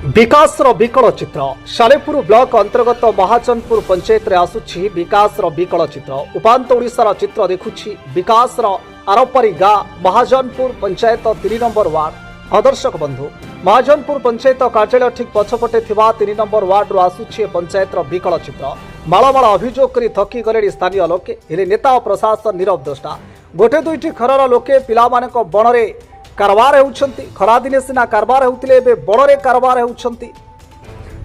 विकास विकल चित्र सालेपुर ब्लॉक अंतर्गत महाजनपुर पंचायत रे आसुछि विकास विकल चित्र उपांत ओडिशार चित्र देखुछि विकास आरपारी गाँ महाजनपुर पंचायत 3 नंबर वार्ड आदर्शक बंधु महाजनपुर पंचायत कार्यालय ठीक पछपटे थिबा 3 नंबर वार्ड रो आसुछि पंचायत विकल चित्र मालमाल अभियोग करी थकी गले स्थानीय लोके हेले नेता प्रशासन नीरव द्रष्टा गोटे दुईटी घरर लोके पिला मानक बणरे कारबार होउछंती खरा दिने सिना कारबार होउतिले बे बड़रे कारबार होउछंती।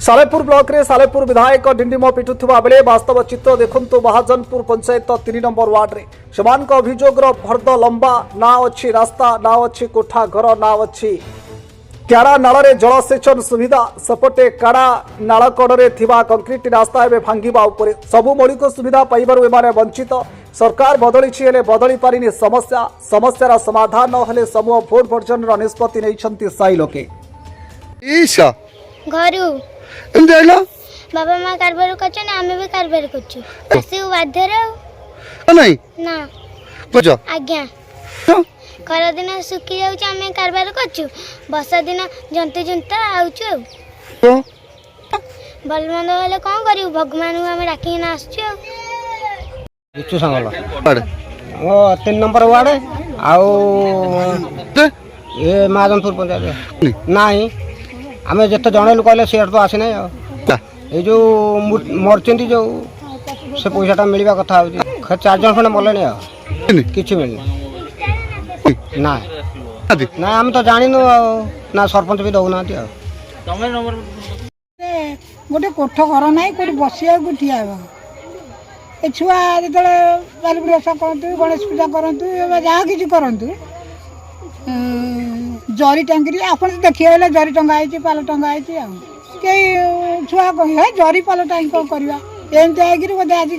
सालेपुर ब्लॉक रे सालेपुर विधायक डिंडिम पिटुथुवा बेले वास्तव चित्र देखंतु महाजनपुर पंचायत 3 नंबर वार्ड रे समान अभियोगर फर्द लंबा ना अच्छी रास्ता ना अच्छी कोठा घर ना अच्छी क्याड़ा नाल जलसेचन सुविधा सेपटे काड़ा नाल कड़े थिबा कंक्रीट रास्ता एवं भांगिबा उपरे सबु मौलिक सुविधा पाइबारु एमाने वंचित सरकार बदली हेले बदली पारिनी समस्या समस्यार समाधान न हेले समूह भोट वर्जन निष्पत्ति नहीं साई लोके ईशा घरु एमते आइला बाबा माँ कारबार करछन आमे भी कारबार करछु आसी बाध्य रे नहीं ना बुझो आज्ञा खरा दिन सुखी जाउछ आमे कारबार करछु वर्षा दिन जंतु जंता आउछु तो बलमंद वाले कोन करिउ भगवान को आमे डाकी ना आछछु बिच्छू सांगला वार्ड वो 3 नंबर वार्ड आउ ये महाजनपुर पंचायत नहीं आमे जते जणेलु कहले शेयर तो आसी नै ए जो मरचंदी जो से पैसाटा मिलवा कथा हो 4 जन खने मले नै किछि मिलनी ना ना हम तो जानिनु ना सरपंच भी दउना दिया गोटे कोठ घर ना कोई बसिया को ठिया ए छुआ जो बालीपुर ओषा करतु गणेश पूजा करतु जहाँ कि करतु जरी टांगी आप देखिए जरी टंगाई पाल टंगाई कई छुआ कह जरी पाल टांगी कौन करवा एमती आई बोधे आज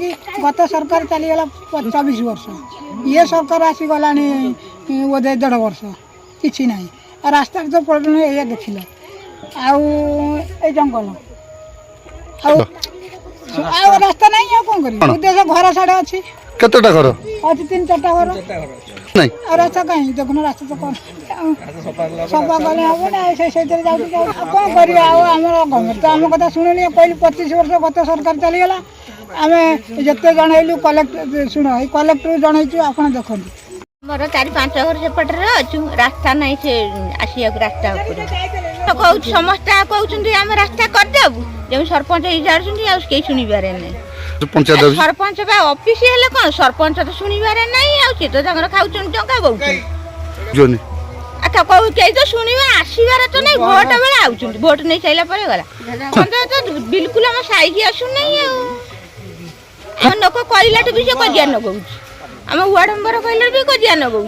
गत सरकार चलीगला 24 वर्ष ये सरकार आसीगला बोधे 1.5 वर्ष किसी ना रास्ता तो प्रॉब्लम ये देखिल जंगल आ रास्ता नहीं आ कौन करी उद्देश्य घर साढ़े अच्छी केतटा घर अच्छी 3-4 घर नहीं आ रास्ता कहीं देखो रास्ता तो कौन सफा कले हम ना से कौन करी गवर्नमेंट तो आम कथा शुणुनी कहली 25 वर्ष गत सरकार चलीगला आम जिते जनइलु कलेक्टर शुण कलेक्टर जनइचु आप देखते मोर 4-5 घर सेपटे अच्छु रास्ता नहीं से आसिया रास्ता तो कहूँ समस्त कहते आम रास्ता करदेबू जब सरपंच कई शुणवे ना सरपंच ऑफिस हेले कौन सरपंच तो शुणवे ना सी तो खाऊ टंका कौन अच्छा कहू कई तो शुणवे आसबार तो नहीं भोट बेले आउट भोट नहीं सारा पर गला तो बिल्कुल आम साइक आसुना आम लोक कहला भी से कजिया नगौ आम वार्ड मेंबर कहले भी कजिया नगौ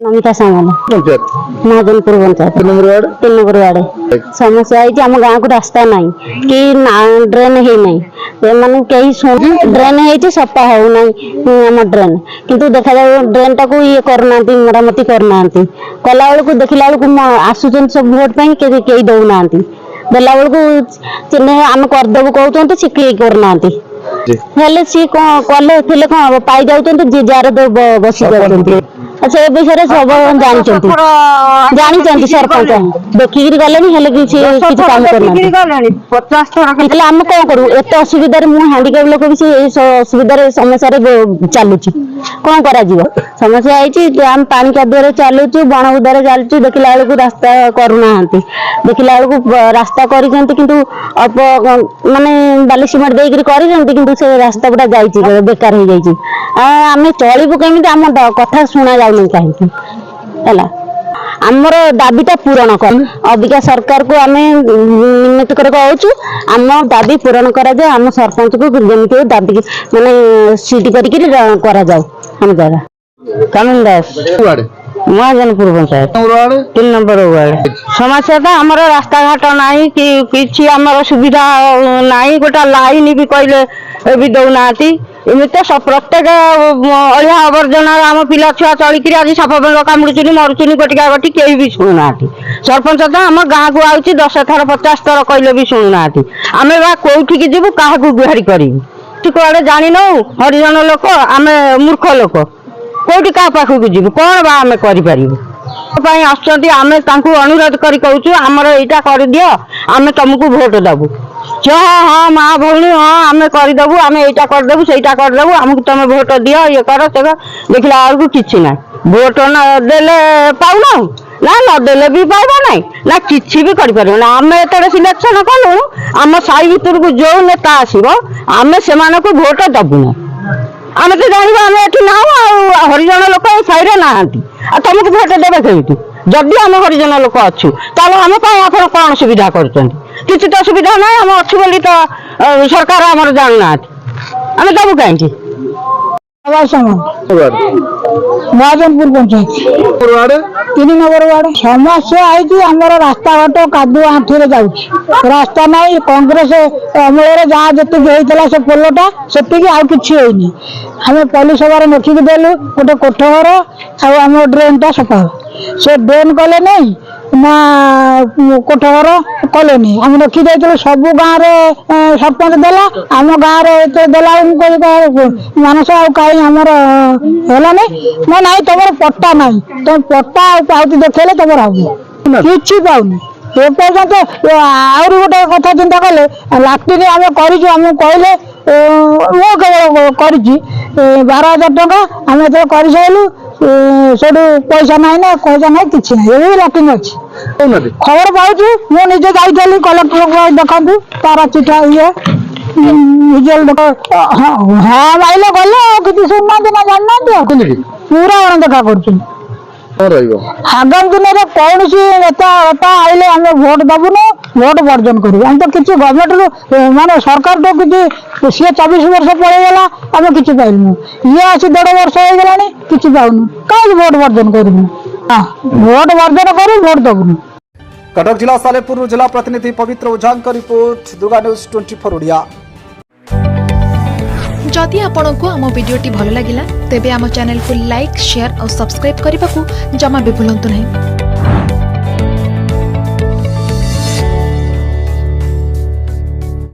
नमिता सांगला महाजनपुर पंचायत 3 नंबर वार्ड समस्या है आम गाँव को रास्ता नहीं कि ड्रेन है नहीं माने कहीं शुण ड्रेन है सफा हो नहीं आम ड्रेन किंतु देखा जाए ड्रेन टाक ये करना मरामती करना कला बेलू देखला बेलू आसुचन सब भोट पर कई दौना देला बेलू आम करदेबू कहते सी कई करना हेले सी कले कौन हम पाई जाऊँ जी जार बसी जाती अच्छा ए विषय सब जानते सरपंच देखिक गले किसी काम करना आम कौन करूँ एत असुविधा हैंडिकाप लोक भी असुविधा समस्या चलुची कौन कर समस्या है आम पानी कादुआ चलुचु बण बुदारे चलुचु देखला बेलू रास्ता करूना देखला बेलू रास्ता कर माने बाली सीमेंट देकर कर से रास्ता गुटा जा बेकार हो जाए आम चलू केमी आम कथा शुणा जाऊनी कहीं आमर दाबीटा पूरण कर अबिका सरकार को आम निमित्त कर कहूँ आम दाबी पूरण करा जाए आम सरपंच को जमी दाबी माने सीट करा जाए हम जगह कानून दास महाजनपुर पंचायत 3 नंबर वार्ड समस्या आमर रास्ता घाट नहीं कि आमर सुविधा नहीं गोटा लाइन भी कहले भी दौना एमती प्रत्येक अलिया आवर्जना आम पिला छुआ चलिक आज साप बेल कामुड़ुन मरुचुन गोटिका गोटी कई भी शुणुना सरपंच तो आम गाँव को आउची 10 थर 50 थर कहले भी शुणुना आम बा कौटी जीवु क्या गुहारी करूँ कड़े जानी नौ हरिजन लोक आम मूर्ख लोक कौटी क्या पाखक जीवु कौन बा आम कर ପାଇଁ ଆସୁଛନ୍ତି ଆମେ ତାଙ୍କୁ ଅନୁରୋଧ କରି କହୁଛୁ ଆମର ଏଇଟା କରିଦିଅ ଆମେ ତମକୁ ଭୋଟ ଦେବୁ ହଁ ମା ଭଉଣୀ ହଁ ଆମେ କରିଦେବୁ ଆମେ ଏଇଟା କରିଦେବୁ ସେଇଟା କରିଦେବୁ ଆମକୁ ତମେ ଭୋଟ ଦିଅ ଇଏ କର ସେ ଦେଖିଲା ବେଳକୁ କିଛି ନାହିଁ ଭୋଟ ନଦେଲେ ପାଉନାହୁଁ ନା ନଦେଲେ ବି ପାଇବ ନାହିଁ ନା କିଛି ବି କରିପାରିବ ନା ଆମେ ଯେତେବେଳେ ସିଲେକ୍ସନ କଲୁ ଆମ ସାହି ଭିତରକୁ ଯୋଉ ନେତା ଆସିବ ଆମେ ସେମାନଙ୍କୁ ଭୋଟ ଦେବୁନି ଆମେ ତ ଜାଣିବା ଆମେ ଏଠି ନାହୁଁ ଆଉ ହରିଜନ ଲୋକ ଏ ସାହିରେ ନାହାନ୍ତି ଆଉ ତମକୁ ଭୋଟ ଦେବେ କେମିତି ଯଦି ଆମେ ହରିଜନ ଲୋକ ଅଛୁ ତାହେଲେ ଆମ ପାଇଁ ଆପଣ କଣ ସୁବିଧା କରୁଛନ୍ତି କିଛି ତ ସୁବିଧା ନାହିଁ ଆମେ ଅଛୁ ବୋଲି ତ ସରକାର ଆମର ଜାଣୁନାହାନ୍ତି ଆମେ ଦେବୁ କାହିଁକି ମହାଜନପୁର ପଞ୍ଚାୟତ 3 ନମ୍ବର ୱାର୍ଡ ସମସ୍ୟା ହେଇଛି ଆମର ରାସ୍ତାଘାଟ କାଦୁଅ ଆଣ୍ଠିରେ ଯାଉଛି ରାସ୍ତା ନାହିଁ କଂଗ୍ରେସ ଅମଳରେ ଯାହା ଯେତିକି ହେଇଥିଲା ସେ ପୋଲଟା ସେତିକି ଆଉ କିଛି ହେଇନି ଆମେ ପଲ୍ଲୀ ସଭାରେ ଲେଖିକି ଦେଲୁ ଗୋଟେ କୋଠ ଘର ଆଉ ଆମ ଡ୍ରେନ୍ଟା ସଫା ସେ ଡ୍ରେନ୍ କଲେ ନାହିଁ ନା କୋଠ ଘର କଲେନି ଆମେ ଲେଖି ଦେଇଥିଲୁ ସବୁ ଗାଁରେ ସରପଞ୍ଚ ଦେଲା ଆମ ଗାଁରେ ଏତେ ଦେଲା ମୁଁ କହିଲି ମାନସ ଆଉ କାହିଁ ଆମର ହେଲାନି ନା ନାଇଁ ତମର ପଟ୍ଟା ନାହିଁ ତମେ ପଟ୍ଟା ଆଉ ପାଉତି ଦେଖେଇଲେ ତମର ହବ କିଛି ପାଉନି ଏପର୍ଯ୍ୟନ୍ତ ଆହୁରି ଗୋଟେ କଥା ଚିନ୍ତା କଲେ ଲାଟ୍ରିନ୍ ଆମେ କରିଛୁ ଆମକୁ କହିଲେ ମୁଁ କେବଳ କରିଛି 12,000 ଟଙ୍କା ଆମେ ଯେତେବେଳେ କରିସାରିଲୁ ସେଠୁ ପଇସା ନାହିଁ ନା ପଇସା ନାହିଁ କିଛି ନାହିଁ ଏବେ ବି ଲାଟ୍ରିନ୍ ଅଛି ଖବର ପାଉଛୁ ମୁଁ ନିଜେ ଯାଇଥିଲି କଲେକ୍ଟର ଦେଖନ୍ତୁ ତାର ଚିଠା ଇଏ ହଁ ମାଇଲେ ଗଲେ ଆଉ କିଛି ଶୁଣୁନାହାନ୍ତି ନା ଜାଣିନାହାନ୍ତି ଆଉ ପୁରା ଅଣଦେଖା କରୁଛନ୍ତି ଆଗାମୀ ଦିନରେ କୌଣସି ନେତା ଆଇଲେ ଆମେ ଭୋଟ ଦେବୁନୁ ଭୋଟ ବର୍ଜନ କରିବୁ ଆମେ ତ କିଛି ଗଭର୍ଣ୍ଣମେଣ୍ଟରୁ ମାନେ ସରକାରଠୁ କିଛି ସିଏ 24 ବର୍ଷ ପଳେଇଗଲା ଆମେ କିଛି ପାଇଲୁନୁ ଇଏ ଆସି 1.5 ବର୍ଷ ହେଇଗଲାଣି କିଛି ପାଉନୁ କାହିଁକି ଭୋଟ ବର୍ଜନ କରିବୁ ଭୋଟ ବର୍ଜନ କରି ଭୋଟ ଦେବୁନୁ। कटक जिला सालेपुर जिला प्रतिनिधि पवित्र ओझा रिपोर्ट दुर्गा न्यूज 24 ओडिया। जदि आपंक आम भिडी भल लगा तेब आम चैनल को लाइक शेयर और सब्सक्राइब करने को जमा भी भूलु नहीं।